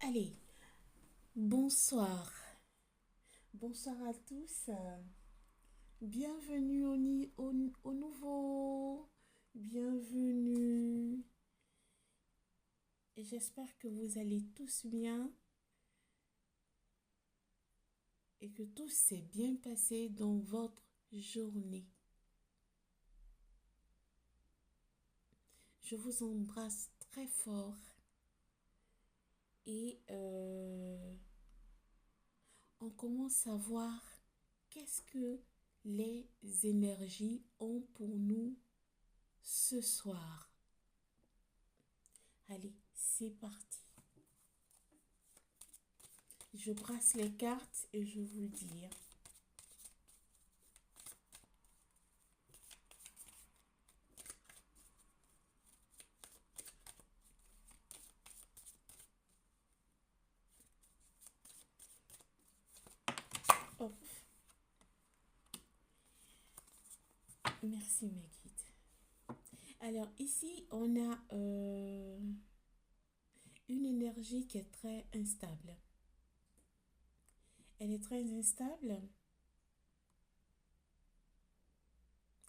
Allez, bonsoir. Bonsoir à tous. Bienvenue au nouveau. Bienvenue. Et j'espère que vous allez tous bien et que tout s'est bien passé dans votre journée. Je vous embrasse très fort et on commence à voir qu'est-ce que les énergies ont pour nous ce soir. Allez, c'est parti. Je brasse les cartes et je vous dis. Hop. Merci mes guides. Alors ici, on a une énergie qui est très instable. Elle est très instable.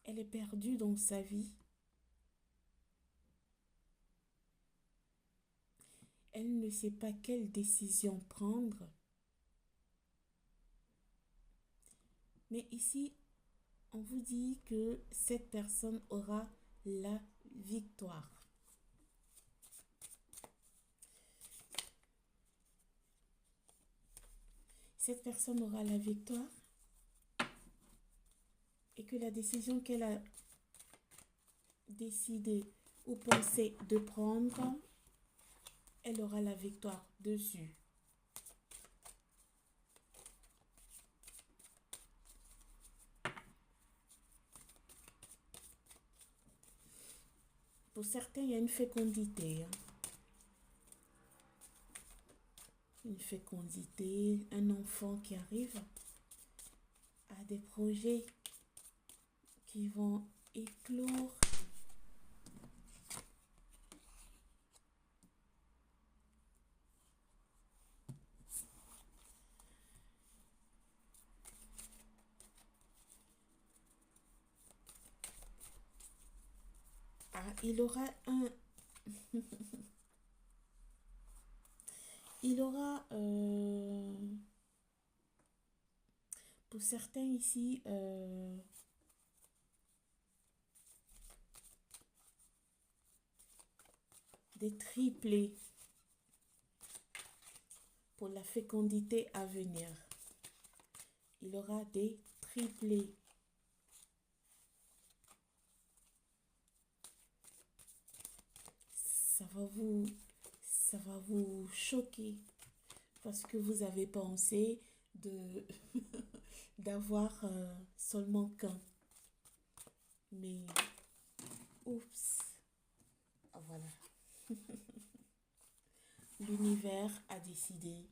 Elle est perdue dans sa vie. Elle ne sait pas quelle décision prendre. Mais ici, on vous dit que cette personne aura la victoire. Cette personne aura la victoire et que la décision qu'elle a décidé ou pensé de prendre, elle aura la victoire dessus. Pour certains, il y a une fécondité. Une fécondité, un enfant qui arrive à des projets qui vont éclore. Ah, il aura un... il aura... pour certains ici... des triplés pour la fécondité à venir. Il aura des triplés. Ça va vous choquer parce que vous avez pensé de d'avoir seulement qu'un. Mais oups, voilà. L'univers a décidé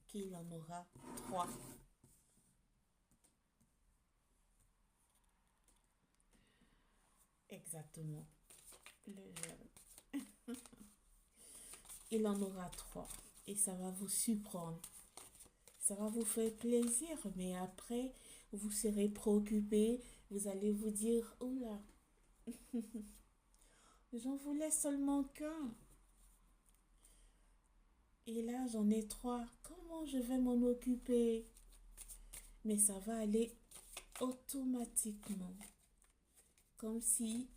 qu'il en aura 3. Exactement. Il en aura 3. Et ça va vous surprendre. Ça va vous faire plaisir, mais après, vous serez préoccupé. Vous allez vous dire, oh là, j'en voulais seulement qu'un. Et là, j'en ai 3. Comment je vais m'en occuper? Mais ça va aller automatiquement. Comme si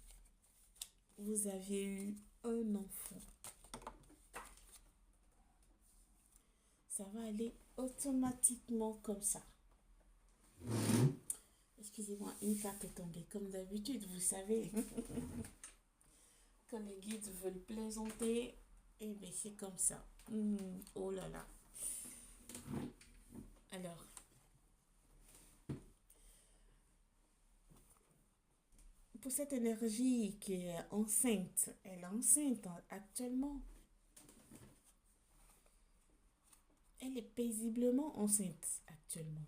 vous aviez eu un enfant. Ça va aller automatiquement comme ça. Excusez-moi, une carte est tombée comme d'habitude, vous savez. Quand les guides veulent plaisanter, eh bien c'est comme ça. Oh là là. Alors, pour cette énergie qui est enceinte, elle est enceinte actuellement. Elle est paisiblement enceinte actuellement.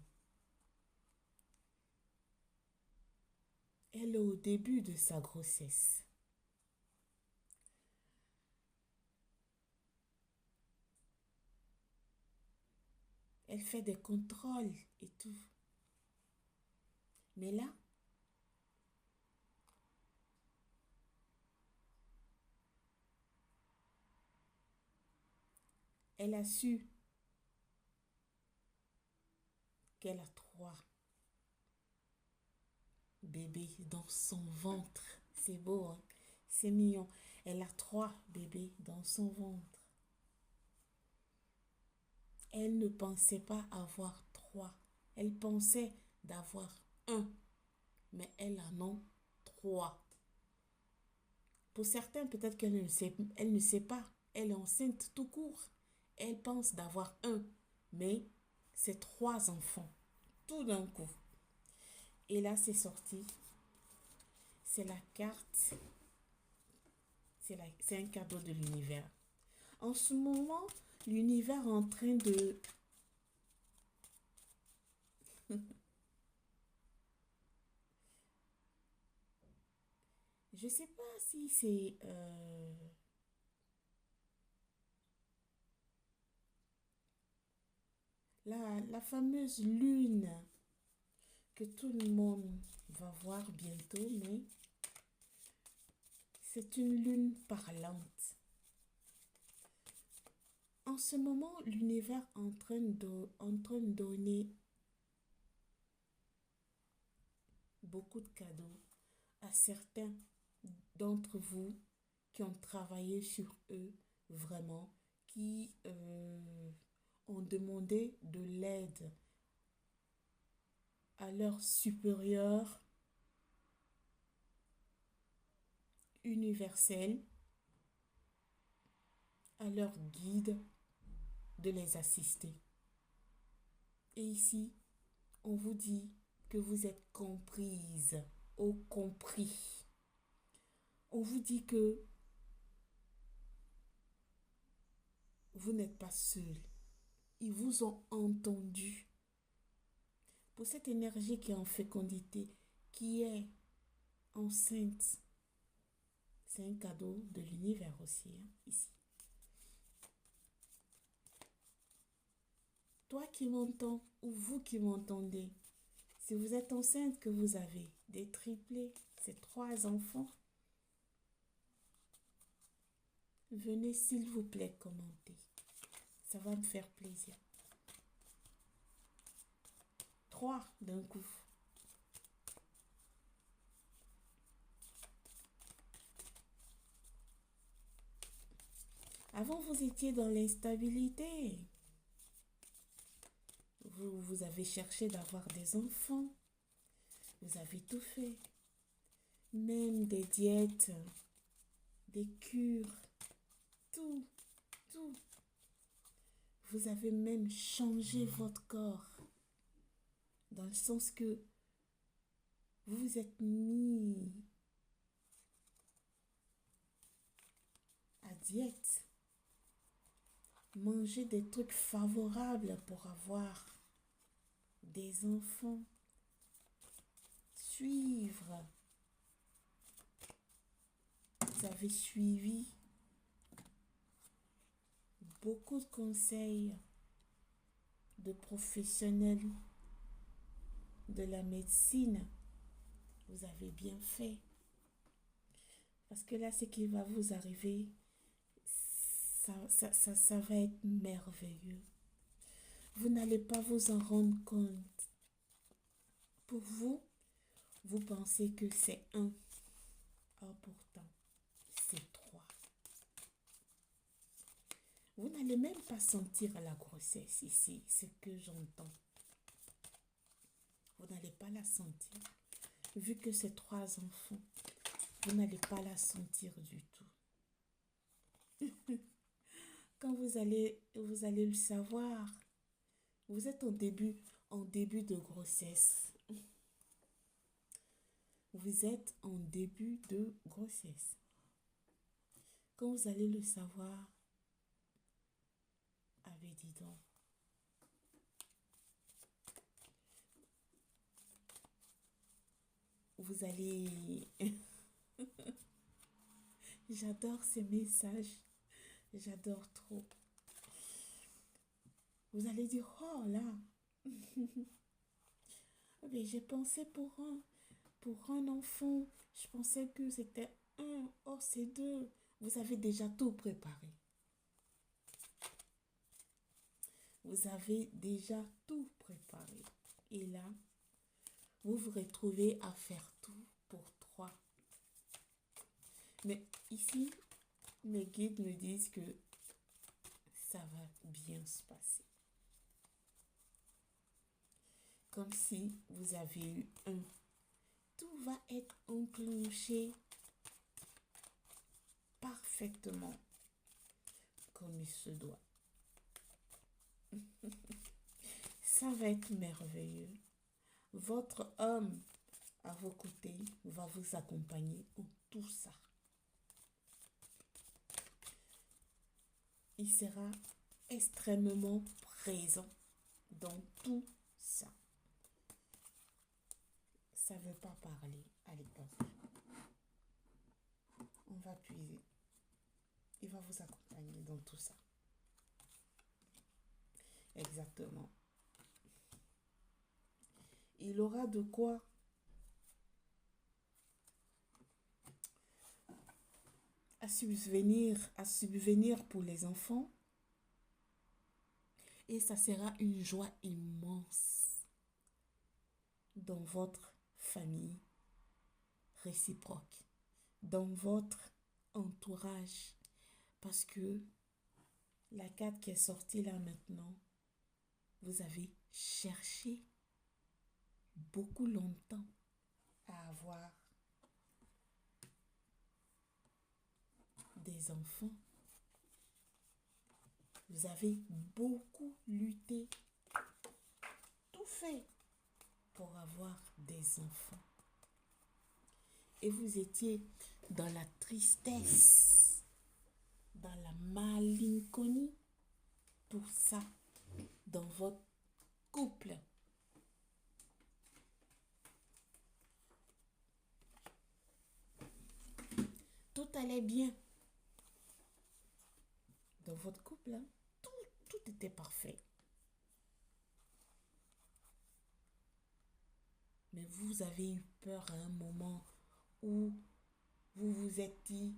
Elle est au début de sa grossesse. Elle fait des contrôles et tout. Mais là, elle a su qu'elle a 3 bébés dans son ventre. C'est beau, hein? C'est mignon. Elle a 3 bébés dans son ventre. Elle ne pensait pas avoir 3. Elle pensait d'avoir un, mais elle en a 3. Pour certains, peut-être elle ne sait pas. Elle est enceinte tout court. Elle pense d'avoir un, mais c'est 3 enfants, tout d'un coup. Et là, c'est sorti. C'est la carte. C'est un cadeau de l'univers. En ce moment, l'univers est en train de... Je sais pas si c'est... la fameuse lune que tout le monde va voir bientôt, mais c'est une lune parlante. En ce moment, l'univers est en train de donner beaucoup de cadeaux à certains d'entre vous qui ont travaillé sur eux vraiment, qui ont demandé de l'aide à leur supérieur universel, à leur guide de les assister. Et ici, on vous dit que vous êtes comprise ou compris. On vous dit que vous n'êtes pas seul. Ils vous ont entendu. Pour cette énergie qui est en fécondité, qui est enceinte, c'est un cadeau de l'univers aussi, hein, ici. Toi qui m'entends ou vous qui m'entendez, si vous êtes enceinte, que vous avez des triplés, ces 3 enfants, venez s'il vous plaît commenter. Ça va me faire plaisir. 3 d'un coup. Avant, vous étiez dans l'instabilité. Vous avez cherché d'avoir des enfants. Vous avez tout fait. Même des diètes, des cures, tout, tout. Vous avez même changé votre corps. Dans le sens que vous vous êtes mis à diète. Manger des trucs favorables pour avoir des enfants. Suivre. Vous avez suivi beaucoup de conseils de professionnels de la médecine. Vous avez bien fait. Parce que là, ce qui va vous arriver, ça va être merveilleux. Vous n'allez pas vous en rendre compte. Pour vous, vous pensez que c'est 1. Or pourtant, c'est 3. Vous n'allez même pas sentir la grossesse ici, ce que j'entends. Vous n'allez pas la sentir. Vu que c'est 3 enfants, vous n'allez pas la sentir du tout. Quand vous allez le savoir, vous êtes en début de grossesse. Vous êtes en début de grossesse. Quand vous allez le savoir, avez dit donc. Vous allez... J'adore ces messages. J'adore trop. Vous allez dire, oh là, mais j'ai pensé pour un enfant, je pensais que c'était un, oh c'est deux. Vous avez déjà tout préparé. Vous avez déjà tout préparé. Et là, vous vous retrouvez à faire tout pour trois. Mais ici, mes guides me disent que ça va bien se passer. Comme si vous avez eu un. Tout va être enclenché parfaitement comme il se doit. Ça va être merveilleux. Votre homme à vos côtés va vous accompagner en tout ça. Il sera extrêmement présent dans tout ça. Ça ne veut pas parler. Allez, pas. On va puiser. Il va vous accompagner dans tout ça. Exactement. Il aura de quoi à subvenir pour les enfants. Et ça sera une joie immense dans votre famille réciproque, dans votre entourage. Parce que la carte qui est sortie là maintenant, vous avez cherché beaucoup longtemps à avoir des enfants. Vous avez beaucoup lutté, tout fait pour avoir des enfants. Et vous étiez dans la tristesse, dans la malinconie pour ça, dans votre couple. Tout allait bien dans votre couple, hein? Tout était parfait. Mais vous avez eu peur à un moment où vous vous êtes dit,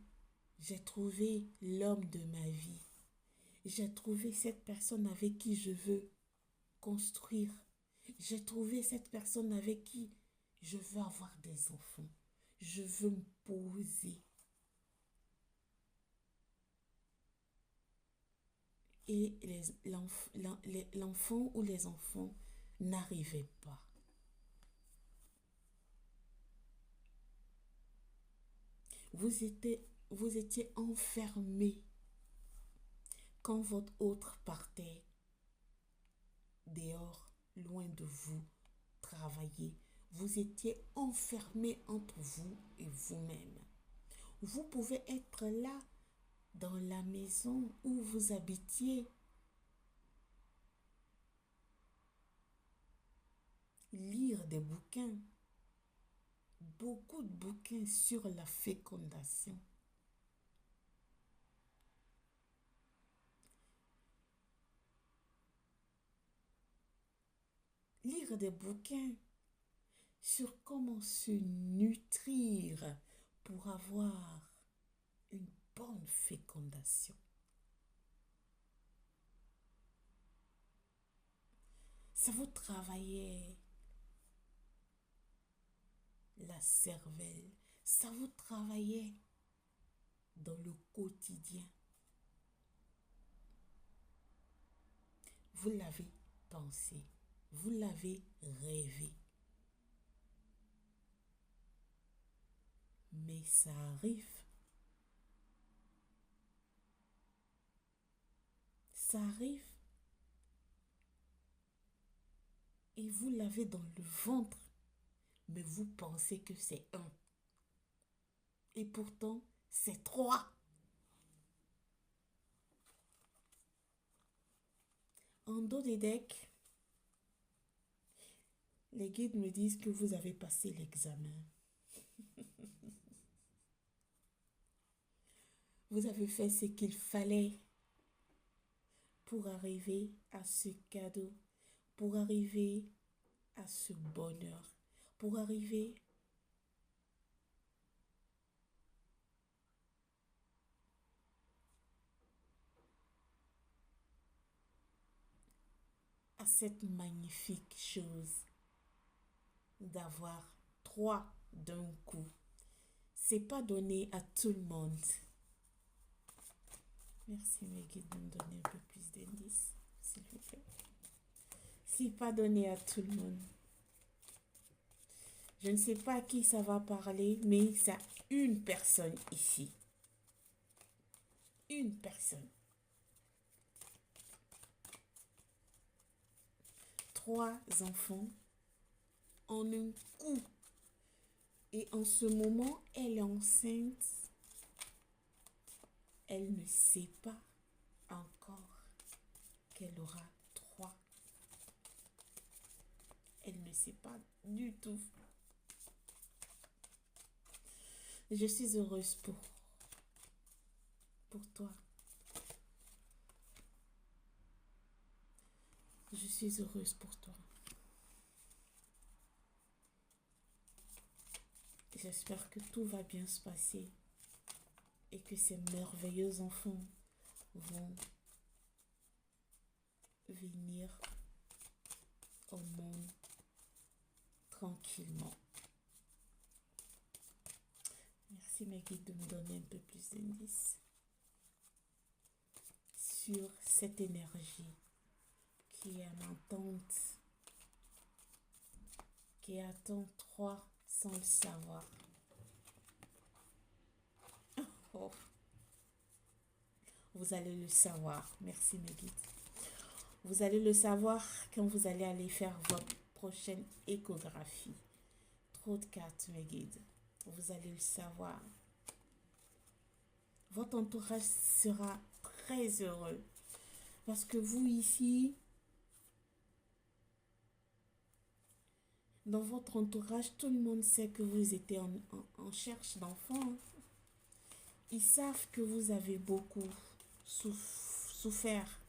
j'ai trouvé l'homme de ma vie. J'ai trouvé cette personne avec qui je veux construire. J'ai trouvé cette personne avec qui je veux avoir des enfants. Je veux me poser. Et l'enfant ou les enfants n'arrivaient pas. Vous étiez enfermé quand votre autre partait dehors, loin de vous, travailler. Vous étiez enfermé entre vous et vous-même. Vous pouvez être là, dans la maison où vous habitiez, lire des bouquins, beaucoup de bouquins sur la fécondation. Lire des bouquins sur comment se nutrir pour avoir une bonne fécondation. Ça vous travaillait la cervelle, ça vous travaillait dans le quotidien. Vous l'avez pensé, vous l'avez rêvé. Mais ça arrive. Ça arrive. Et vous l'avez dans le ventre. Mais vous pensez que c'est un. Et pourtant, c'est trois. En dos des decks, les guides me disent que vous avez passé l'examen. Vous avez fait ce qu'il fallait pour arriver à ce cadeau, pour arriver à ce bonheur, pour arriver à cette magnifique chose d'avoir 3 d'un coup. C'est pas donné à tout le monde. Merci mes guides de me donner un peu plus d'indices, s'il vous plaît. C'est pas donné à tout le monde. Je ne sais pas à qui ça va parler, mais c'est à une personne ici. Une personne. 3 enfants en un coup. Et en ce moment, elle est enceinte. Elle ne sait pas encore qu'elle aura 3. Elle ne sait pas du tout. Je suis heureuse pour toi. Je suis heureuse pour toi. J'espère que tout va bien se passer et que ces merveilleux enfants vont venir au monde tranquillement. Merci mes guides de me donner un peu plus d'indices sur cette énergie qui est en attente, qui attend 3 sans le savoir. Oh. Vous allez le savoir. Merci mes guides. Vous allez le savoir quand vous allez aller faire votre prochaine échographie. Trop de cartes mes guides. Vous allez le savoir. Votre entourage sera très heureux. Parce que vous ici, dans votre entourage, tout le monde sait que vous étiez en cherche d'enfants. Ils savent que vous avez beaucoup souffert,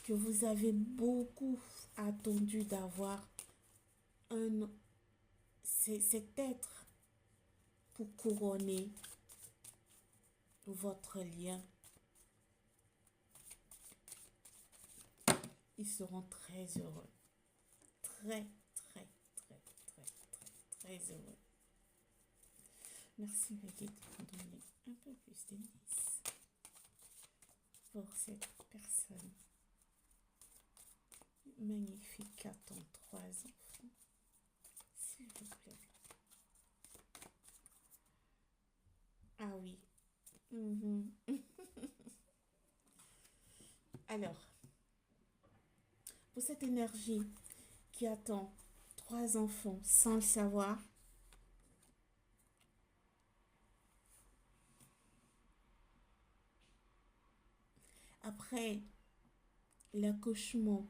que vous avez beaucoup attendu d'avoir cet être pour couronner votre lien. Ils seront très heureux. Très, très, très, très, très, très heureux. Merci mes guides de me donner un peu plus d'indices pour cette personne magnifique qui attend 3 enfants. S'il vous plaît. Ah oui. Alors, pour cette énergie qui attend 3 enfants sans le savoir, après l'accouchement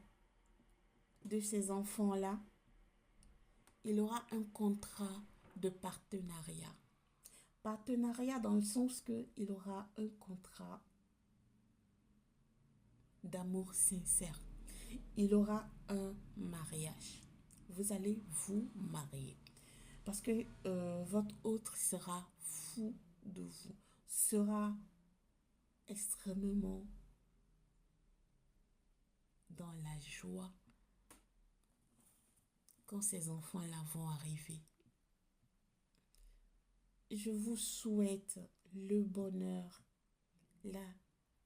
de ces enfants-là, il aura un contrat de partenariat. Partenariat dans le sens qu'il aura un contrat d'amour sincère. Il aura un mariage. Vous allez vous marier. Parce que votre autre sera fou de vous. Sera extrêmement dans la joie quand ces enfants-là vont arriver. Je vous souhaite le bonheur, la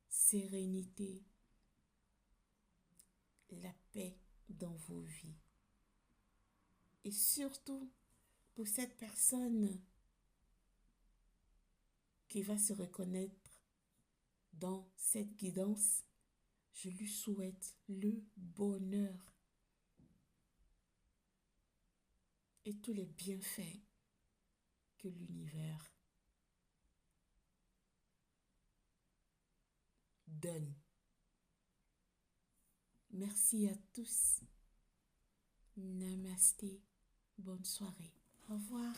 sérénité, la paix dans vos vies. Et surtout, pour cette personne qui va se reconnaître dans cette guidance, je lui souhaite le bonheur et tous les bienfaits que l'univers donne. Merci à tous. Namasté. Bonne soirée. Au revoir.